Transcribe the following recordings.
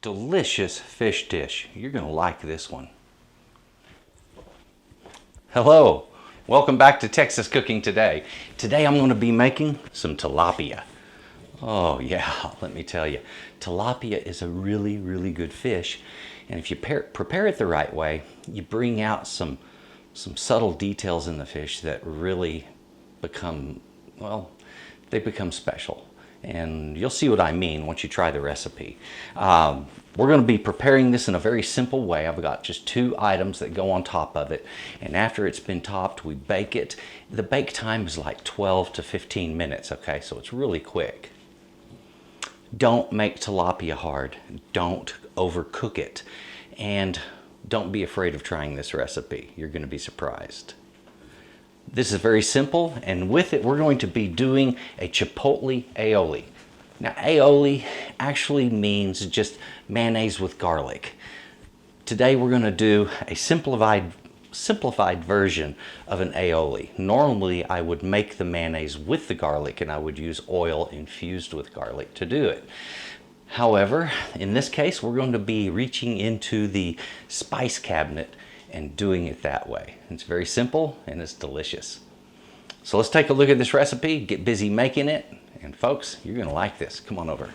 delicious fish dish. You're going to like this one. Hello, welcome back to Texas Cooking Today. Today I'm going to be making some tilapia. Oh yeah, let me tell you, tilapia is a really good fish, and if you prepare it the right way, you bring out some subtle details in the fish that really become, well, they become special. And you'll see what I mean once you try the recipe. We're going to be preparing this in a very simple way. I've got just 2 items that go on top of it, and after it's been topped, we bake it. The bake time is like 12 to 15 minutes, okay? So it's really quick. Don't make tilapia hard. Don't overcook it. And don't be afraid of trying this recipe. You're going to be surprised. This is very simple, and with it we're going to be doing a Chipotle Aioli. Now aioli actually means just mayonnaise with garlic. Today we're going to do a simplified version of an aioli. Normally I would make the mayonnaise with the garlic and I would use oil infused with garlic to do it. However, in this case we're going to be reaching into the spice cabinet and doing it that way. It's very simple and it's delicious. So let's take a look at this recipe, get busy making it, and folks, you're gonna like this. Come on over.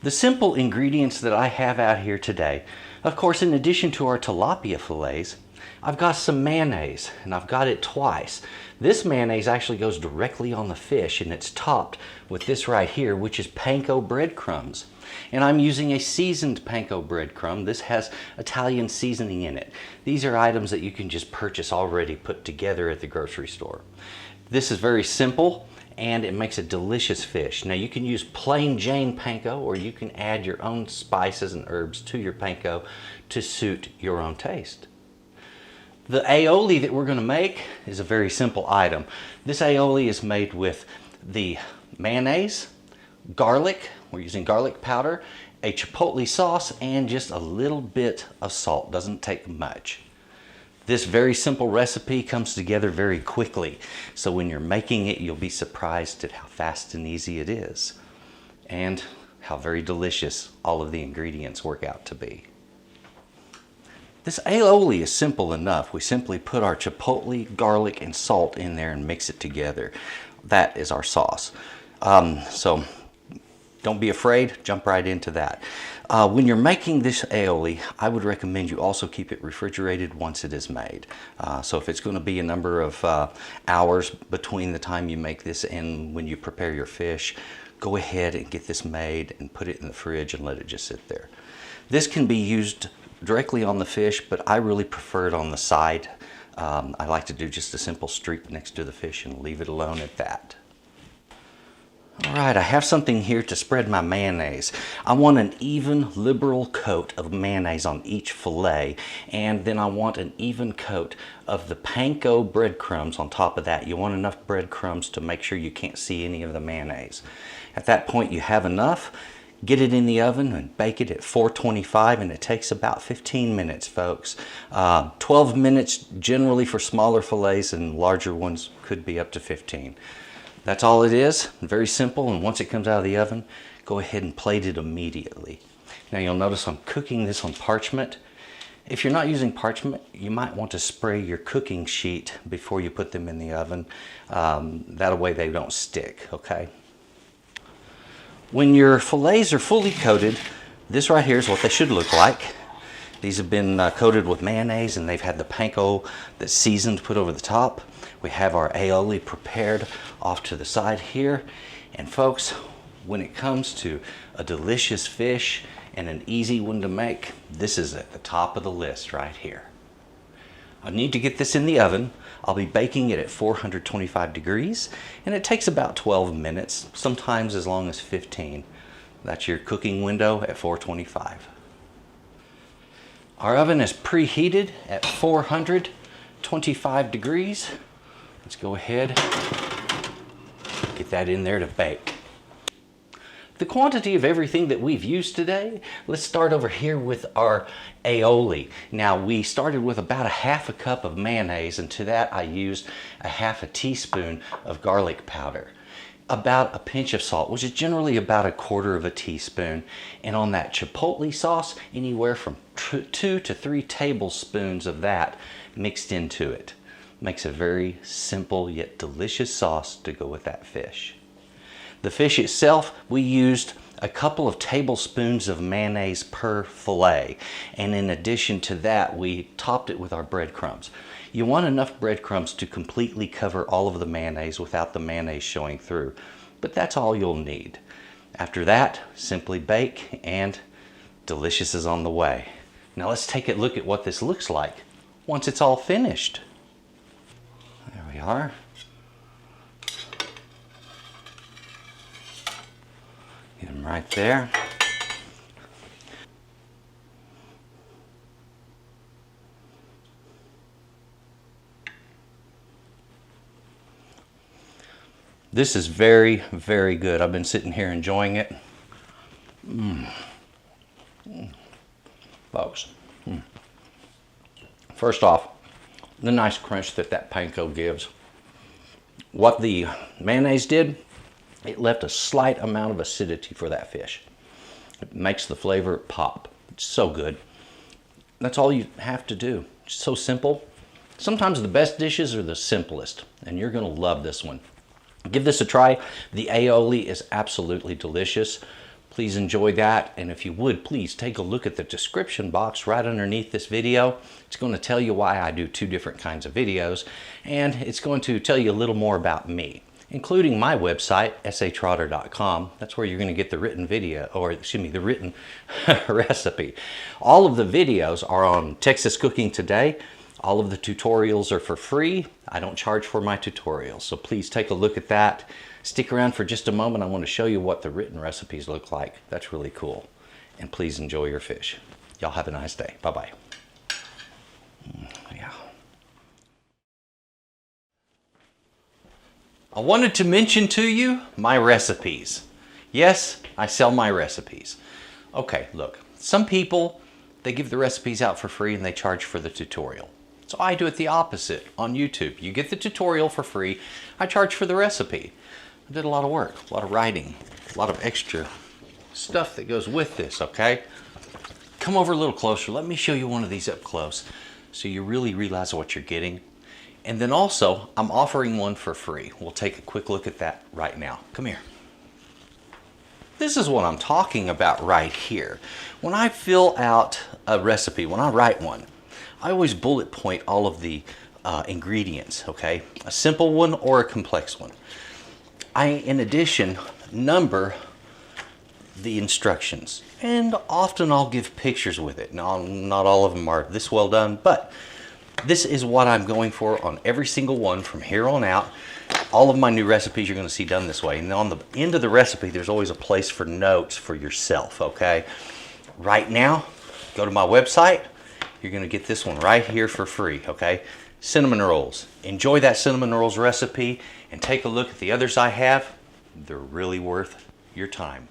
The simple ingredients that I have out here today, of course, in addition to our tilapia fillets, I've got some mayonnaise, and I've got it twice. This mayonnaise actually goes directly on the fish, and it's topped with this right here, which is panko breadcrumbs. And I'm using a seasoned panko breadcrumb. This has Italian seasoning in it. These are items that you can just purchase already put together at the grocery store. This is very simple, and it makes a delicious fish. Now you can use plain Jane panko, or you can add your own spices and herbs to your panko to suit your own taste. The aioli that we're going to make is a very simple item. This aioli is made with the mayonnaise, garlic, we're using garlic powder, a chipotle sauce, and just a little bit of salt. Doesn't take much. This very simple recipe comes together very quickly, so when you're making it, you'll be surprised at how fast and easy it is, and how very delicious all of the ingredients work out to be. This aioli is simple enough. We simply put our chipotle, garlic, and salt in there and mix it together. That is our sauce. So don't be afraid, jump right into that. When you're making this aioli, I would recommend you also keep it refrigerated once it is made. So if it's going to be a number of hours between the time you make this and when you prepare your fish, go ahead and get this made and put it in the fridge and let it just sit there. This can be used directly on the fish, but I really prefer it on the side. I like to do just a simple streak next to the fish and leave it alone at that. Alright, I have something here to spread my mayonnaise. I want an even, liberal coat of mayonnaise on each fillet, and then I want an even coat of the panko breadcrumbs on top of that. You want enough breadcrumbs to make sure you can't see any of the mayonnaise. At that point you have enough. Get it in the oven and bake it at 425, and it takes about 15 minutes, folks. 12 minutes generally for smaller fillets, and larger ones could be up to 15. That's all it is, very simple, and once it comes out of the oven, go ahead and plate it immediately. Now you'll notice I'm cooking this on parchment. If you're not using parchment, you might want to spray your cooking sheet before you put them in the oven. That way they don't stick, okay? When your fillets are fully coated, this right here is what they should look like. These have been coated with mayonnaise, and they've had the panko that's seasoned put over the top. We have our aioli prepared off to the side here. And folks, when it comes to a delicious fish and an easy one to make, this is at the top of the list right here. I need to get this in the oven. I'll be baking it at 425 degrees, and it takes about 12 minutes, sometimes as long as 15. That's your cooking window at 425. Our oven is preheated at 425 degrees. Let's go ahead, get that in there to bake. The quantity of everything that we've used today, let's start over here with our aioli. Now we started with about a half a cup of mayonnaise, and to that I used a half a teaspoon of garlic powder. about a pinch of salt, which is generally about 1/4 teaspoon. And on that Chipotle sauce, anywhere from 2 to 3 tablespoons of that mixed into it. Makes a very simple yet delicious sauce to go with that fish. The fish itself, we used a couple of tablespoons of mayonnaise per fillet. And in addition to that, we topped it with our breadcrumbs. You want enough breadcrumbs to completely cover all of the mayonnaise without the mayonnaise showing through. But that's all you'll need. After that, simply bake and delicious is on the way. Now let's take a look at what this looks like once it's all finished. There we are. Get them right there. This is very, very good. I've been sitting here enjoying it. Folks. First off, the nice crunch that panko gives. What the mayonnaise did, it left a slight amount of acidity for that fish. It makes the flavor pop. It's so good. That's all you have to do. It's so simple. Sometimes the best dishes are the simplest, and you're gonna love this one. Give this a try. The aioli is absolutely delicious. Please enjoy that. And if you would, please take a look at the description box right underneath this video. It's going to tell you why I do 2 different kinds of videos. And it's going to tell you a little more about me, including my website, S.A.Trotter.com. That's where you're going to get the written video, or excuse me, the written recipe. All of the videos are on Texas Cooking Today. All of the tutorials are for free. I don't charge for my tutorials, so please take a look at that. Stick around for just a moment. I want to show you what the written recipes look like. That's really cool. And please enjoy your fish. Y'all have a nice day. Bye-bye. Yeah. I wanted to mention to you my recipes. Yes, I sell my recipes. Okay, look, some people, they give the recipes out for free and they charge for the tutorial. So I do it the opposite on YouTube. You get the tutorial for free, I charge for the recipe. I did a lot of work, a lot of writing, a lot of extra stuff that goes with this, okay? Come over a little closer, let me show you one of these up close so you really realize what you're getting. And then also, I'm offering one for free. We'll take a quick look at that right now. Come here. This is what I'm talking about right here. When I fill out a recipe, when I write one, I always bullet point all of the ingredients, okay? A simple one or a complex one. I, in addition, number the instructions, and often I'll give pictures with it. Now, not all of them are this well done, but this is what I'm going for on every single one from here on out. All of my new recipes you're going to see done this way. And on the end of the recipe, there's always a place for notes for yourself, okay? Right now, go to my website. You're going to get this one right here for free, okay? Cinnamon rolls. Enjoy that cinnamon rolls recipe and take a look at the others I have. They're really worth your time.